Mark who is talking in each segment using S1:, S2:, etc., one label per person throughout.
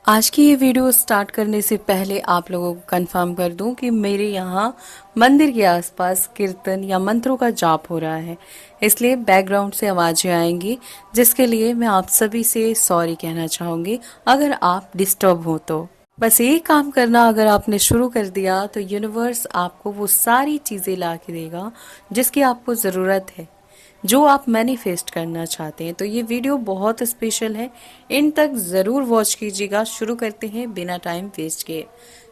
S1: आज की ये वीडियो स्टार्ट करने से पहले आप लोगों को कंफर्म कर दूं कि मेरे यहाँ मंदिर के आसपास कीर्तन या मंत्रों का जाप हो रहा है, इसलिए बैकग्राउंड से आवाजें आएंगी, जिसके लिए मैं आप सभी से सॉरी कहना चाहूंगी अगर आप डिस्टर्ब हो तो। बस एक काम करना, अगर आपने शुरू कर दिया तो यूनिवर्स आपको वो सारी चीजें ला के देगा जिसकी आपको जरूरत है, जो आप मैनिफेस्ट करना चाहते हैं। तो ये वीडियो बहुत स्पेशल है, इन तक जरूर वॉच कीजिएगा। शुरू करते हैं बिना टाइम वेस्ट किए।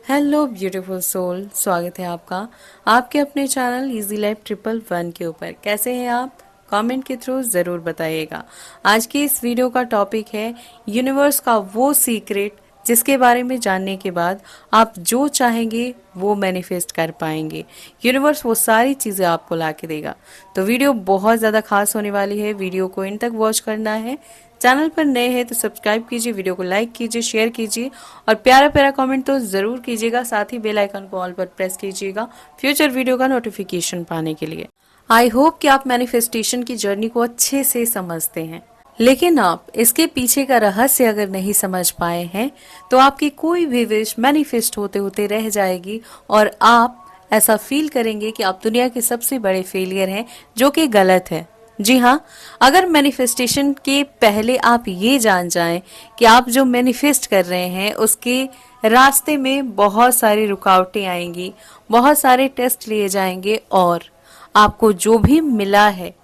S1: हेलो ब्यूटीफुल सोल, स्वागत है आपका आपके अपने चैनल इजी लाइफ 111 के ऊपर। कैसे हैं आप? कमेंट के थ्रू जरूर बताइएगा। आज की इस वीडियो का टॉपिक है यूनिवर्स का वो सीक्रेट जिसके बारे में जानने के बाद आप जो चाहेंगे वो मैनिफेस्ट कर पाएंगे। यूनिवर्स वो सारी चीजें आपको ला के देगा। तो वीडियो बहुत ज्यादा खास होने वाली है, वीडियो को इन तक वॉच करना है। चैनल पर नए हैं तो सब्सक्राइब कीजिए, वीडियो को लाइक कीजिए, शेयर कीजिए और प्यारा प्यारा कमेंट तो जरूर कीजिएगा। साथ ही बेल आइकन को ऑल पर प्रेस कीजिएगा फ्यूचर वीडियो का नोटिफिकेशन पाने के लिए। आई होप कि आप मैनिफेस्टेशन की जर्नी को अच्छे से समझते हैं, लेकिन आप इसके पीछे का रहस्य अगर नहीं समझ पाए हैं तो आपकी कोई भी विश मैनिफेस्ट होते होते रह जाएगी और आप ऐसा फील करेंगे कि आप दुनिया के सबसे बड़े फेलियर हैं, जो कि गलत है। जी हाँ, अगर मैनिफेस्टेशन के पहले आप ये जान जाएं कि आप जो मैनिफेस्ट कर रहे हैं उसके रास्ते में बहुत सारी रुकावटें आएंगी, बहुत सारे टेस्ट लिए जाएंगे और आपको जो भी मिला है,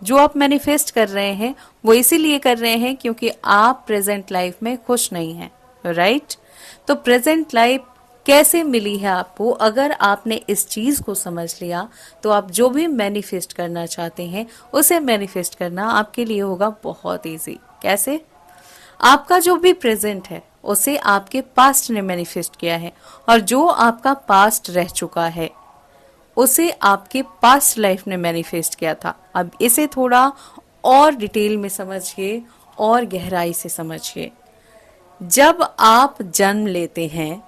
S1: जो आप मैनिफेस्ट कर रहे हैं, वो इसीलिए कर रहे हैं क्योंकि आप प्रेजेंट लाइफ में खुश नहीं हैं, राइट? तो प्रेजेंट लाइफ कैसे मिली है आपको? अगर आपने इस चीज को समझ लिया तो आप जो भी मैनिफेस्ट करना चाहते हैं उसे मैनिफेस्ट करना आपके लिए होगा बहुत इजी। कैसे? आपका जो भी प्रेजेंट है उसे आपके पास्ट ने मैनिफेस्ट किया है और जो आपका पास्ट रह चुका है उसे आपके पास्ट लाइफ ने मैनिफेस्ट किया था। अब इसे थोड़ा और डिटेल में समझिए और गहराई से समझिए। जब आप जन्म लेते हैं,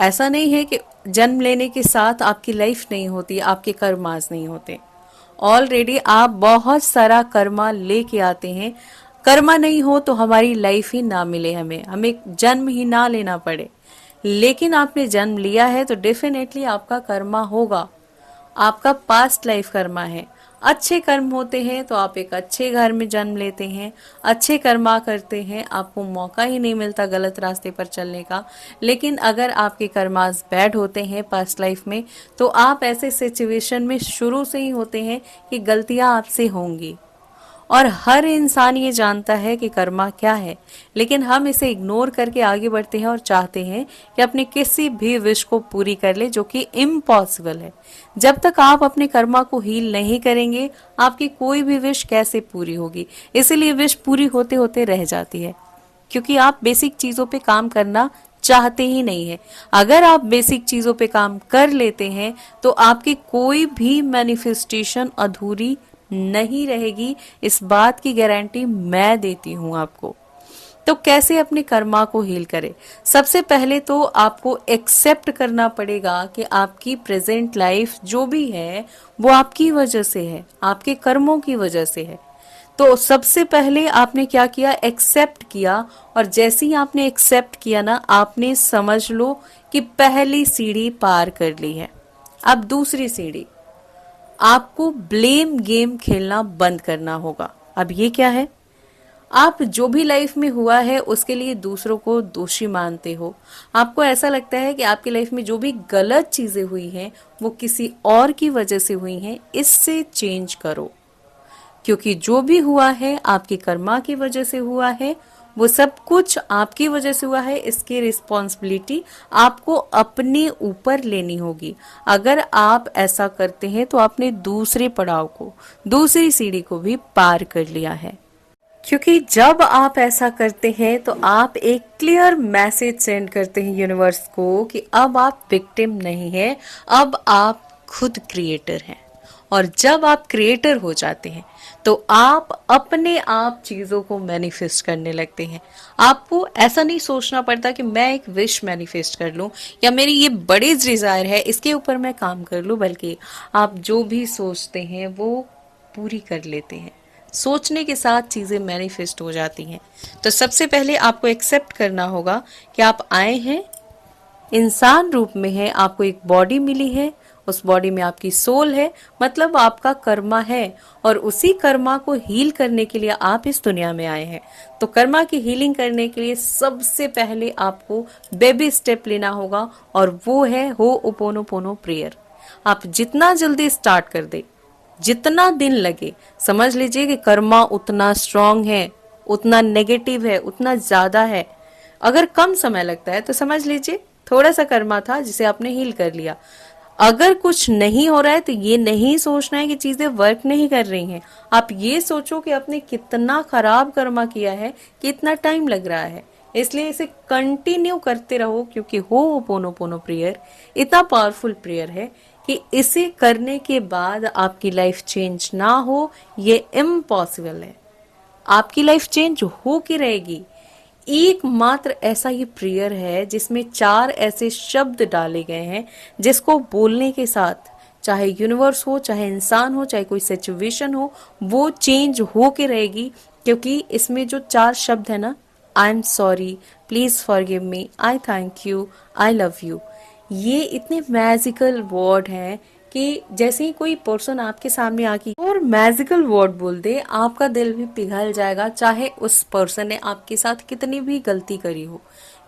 S1: ऐसा नहीं है कि जन्म लेने के साथ आपकी लाइफ नहीं होती, आपके कर्मास नहीं होते। ऑलरेडी आप बहुत सारा कर्मा लेके आते हैं। कर्मा नहीं हो तो हमारी लाइफ ही ना मिले, हमें जन्म ही ना लेना पड़े। लेकिन आपने जन्म लिया है तो डेफिनेटली आपका कर्मा होगा, आपका पास्ट लाइफ कर्मा है। अच्छे कर्म होते हैं तो आप एक अच्छे घर में जन्म लेते हैं, अच्छे कर्मा करते हैं, आपको मौका ही नहीं मिलता गलत रास्ते पर चलने का। लेकिन अगर आपके कर्मास बैड होते हैं पास्ट लाइफ में तो आप ऐसे सिचुएशन में शुरू से ही होते हैं कि गलतियां आपसे होंगी। और हर इंसान ये जानता है कि कर्मा क्या है, लेकिन हम इसे इग्नोर करके आगे बढ़ते हैं और चाहते हैं कि अपने किसी भी विश को पूरी कर ले, जो कि इम्पॉसिबल है। जब तक आप अपने कर्मा को हील नहीं करेंगे, आपकी कोई भी विश कैसे पूरी होगी? इसीलिए विश पूरी होते होते रह जाती है, क्योंकि आप बेसिक चीजों पे काम करना चाहते ही नहीं है। अगर आप बेसिक चीजों पे काम कर लेते हैं तो आपकी कोई भी मैनिफेस्टेशन अधूरी नहीं रहेगी, इस बात की गारंटी मैं देती हूं आपको। तो कैसे अपने कर्मा को हील करें? सबसे पहले तो आपको एक्सेप्ट करना पड़ेगा कि आपकी प्रेजेंट लाइफ जो भी है वो आपकी वजह से है, आपके कर्मों की वजह से है। तो सबसे पहले आपने क्या किया? एक्सेप्ट किया। और जैसे ही आपने एक्सेप्ट किया ना, आपने समझ लो कि पहली सीढ़ी पार कर ली है। अब दूसरी सीढ़ी, आपको ब्लेम गेम खेलना बंद करना होगा। अब ये क्या है? आप जो भी लाइफ में हुआ है उसके लिए दूसरों को दोषी मानते हो। आपको ऐसा लगता है कि आपकी लाइफ में जो भी गलत चीजें हुई हैं वो किसी और की वजह से हुई हैं। इससे चेंज करो, क्योंकि जो भी हुआ है आपकी कर्मा की वजह से हुआ है, वो सब कुछ आपकी वजह से हुआ है। इसकी रिस्पॉन्सिबिलिटी आपको अपने ऊपर लेनी होगी। अगर आप ऐसा करते हैं तो आपने दूसरे पड़ाव को, दूसरी सीढ़ी को भी पार कर लिया है। क्योंकि जब आप ऐसा करते हैं तो आप एक क्लियर मैसेज सेंड करते हैं यूनिवर्स को कि अब आप विक्टिम नहीं है, अब आप खुद क्रिएटर हैं। और जब आप क्रिएटर हो जाते हैं तो आप अपने आप चीजों को मैनिफेस्ट करने लगते हैं। आपको ऐसा नहीं सोचना पड़ता कि मैं एक विश मैनिफेस्ट कर लूं या मेरी ये बड़ी डिजायर है इसके ऊपर मैं काम कर लूं, बल्कि आप जो भी सोचते हैं वो पूरी कर लेते हैं। सोचने के साथ चीज़ें मैनिफेस्ट हो जाती हैं। तो सबसे पहले आपको एक्सेप्ट करना होगा कि आप आए हैं, इंसान रूप में है, आपको एक बॉडी मिली है, उस बॉडी में आपकी सोल है, मतलब आपका कर्मा है, और उसी कर्मा को हील करने के लिए आप इस दुनिया में आए हैं। तो कर्मा की हीलिंग करने के लिए सबसे पहले आपको बेबी स्टेप लेना होगा, और वो है होओपोनोपोनो प्रेयर। आप जितना जल्दी स्टार्ट कर दे, जितना दिन लगे, समझ लीजिए कि कर्मा उतना स्ट्रांग है, उतना नेगेटिव है, उतना ज्यादा है। अगर कम समय लगता है तो समझ लीजिए थोड़ा सा कर्मा था जिसे आपने हील कर लिया। अगर कुछ नहीं हो रहा है तो ये नहीं सोचना है कि चीजें वर्क नहीं कर रही हैं। आप ये सोचो कि आपने कितना खराब कर्मा किया है, कितना टाइम लग रहा है। इसलिए इसे कंटिन्यू करते रहो, क्योंकि होओपोनोपोनो प्रेयर इतना पावरफुल प्रेयर है कि इसे करने के बाद आपकी लाइफ चेंज ना हो, ये इम्पॉसिबल है। आपकी लाइफ चेंज हो के रहेगी। एकमात्र ऐसा ये प्रेयर है जिसमें 4 ऐसे शब्द डाले गए हैं जिसको बोलने के साथ, चाहे यूनिवर्स हो, चाहे इंसान हो, चाहे कोई सिचुएशन हो, वो चेंज हो के रहेगी। क्योंकि इसमें जो 4 शब्द है ना, I am sorry, please forgive me, I thank you, I love you, ये इतने मैजिकल वर्ड हैं कि जैसे ही कोई पर्सन आपके सामने आके और मैजिकल वर्ड बोल दे, आपका दिल भी पिघल जाएगा। चाहे उस पर्सन ने आपके साथ कितनी भी गलती करी हो,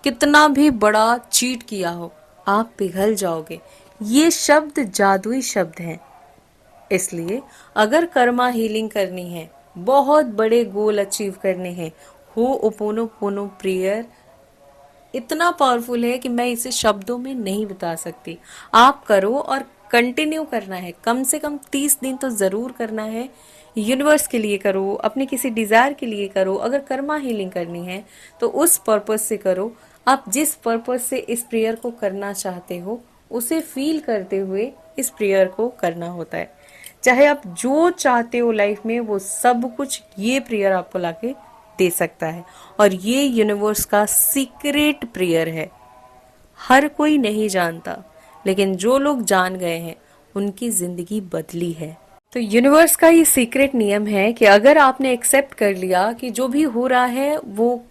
S1: कितना भी बड़ा चीट किया हो, आप पिघल जाओगे। ये शब्द जादुई शब्द हैं। इसलिए अगर कर्मा हीलिंग करनी है, बहुत बड़े गोल अचीव करने हैं, होओपोनोपोनो प्रेयर इतना पावरफुल है कि मैं इसे शब्दों में नहीं बता सकती। आप करो और कंटिन्यू करना है, कम से कम 30 दिन तो जरूर करना है। यूनिवर्स के लिए करो, अपने किसी डिजायर के लिए करो। अगर कर्मा हीलिंग करनी है तो उस पर्पस से करो। आप जिस पर्पस से इस प्रेयर को करना चाहते हो उसे फील करते हुए इस प्रेयर को करना होता है। चाहे आप जो चाहते हो लाइफ में वो सब कुछ ये प्रेयर आपको लाके दे सकता है। और ये यूनिवर्स का सीक्रेट प्रेयर है, हर कोई नहीं जानता, लेकिन जो लोग जान गए हैं उनकी जिंदगी बदली है। तो यूनिवर्स का ये सीक्रेट नियम है कि अगर आपने एक्सेप्ट कर लिया कि जो भी हो रहा है वो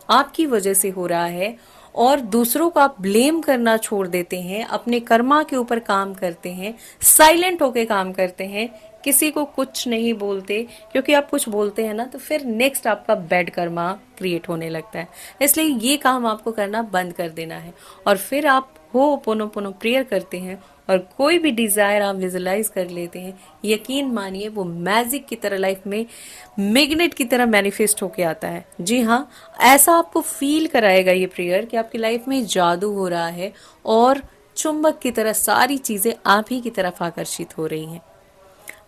S1: आपकी वजह से हो रहा है, और दूसरों को आप ब्लेम करना छोड़ देते हैं, अपने कर्मा के ऊपर काम करते हैं, साइलेंट होके काम करते हैं, किसी को कुछ नहीं बोलते, क्योंकि आप कुछ बोलते हैं ना तो फिर नेक्स्ट आपका बैड कर्मा क्रिएट होने लगता है। इसलिए ये काम आपको करना बंद कर देना है, और फिर आप होओपोनोपोनो प्रेयर करते हैं और कोई भी डिजायर आप विजुलाइज कर लेते हैं, यकीन मानिए वो मैजिक की तरह लाइफ में मैग्नेट की तरह मैनिफेस्ट होके आता है। जी हाँ, ऐसा आपको फील कराएगा ये प्रेयर कि आपकी लाइफ में जादू हो रहा है और चुंबक की तरह सारी चीजें आप ही की तरफ आकर्षित हो रही हैं।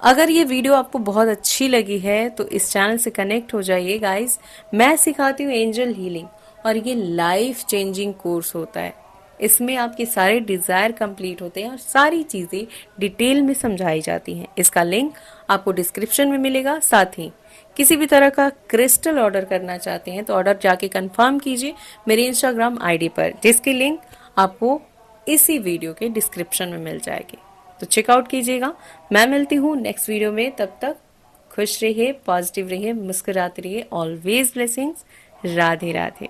S1: अगर ये वीडियो आपको बहुत अच्छी लगी है तो इस चैनल से कनेक्ट हो जाइए गाइस। मैं सिखाती हूँ एंजल हीलिंग, और ये लाइफ चेंजिंग कोर्स होता है। इसमें आपके सारे डिजायर कंप्लीट होते हैं और सारी चीजें डिटेल में समझाई जाती हैं। इसका लिंक आपको डिस्क्रिप्शन में मिलेगा। साथ ही किसी भी तरह का क्रिस्टल ऑर्डर करना चाहते हैं तो ऑर्डर जाके कंफर्म कीजिए मेरे इंस्टाग्राम आईडी पर, जिसकी लिंक आपको इसी वीडियो के डिस्क्रिप्शन में मिल जाएगी। तो चेकआउट कीजिएगा। मैं मिलती हूँ नेक्स्ट वीडियो में, तब तक खुश रहिए, पॉजिटिव रहिए, मुस्कुराते रहिए। Always blessings. राधे राधे।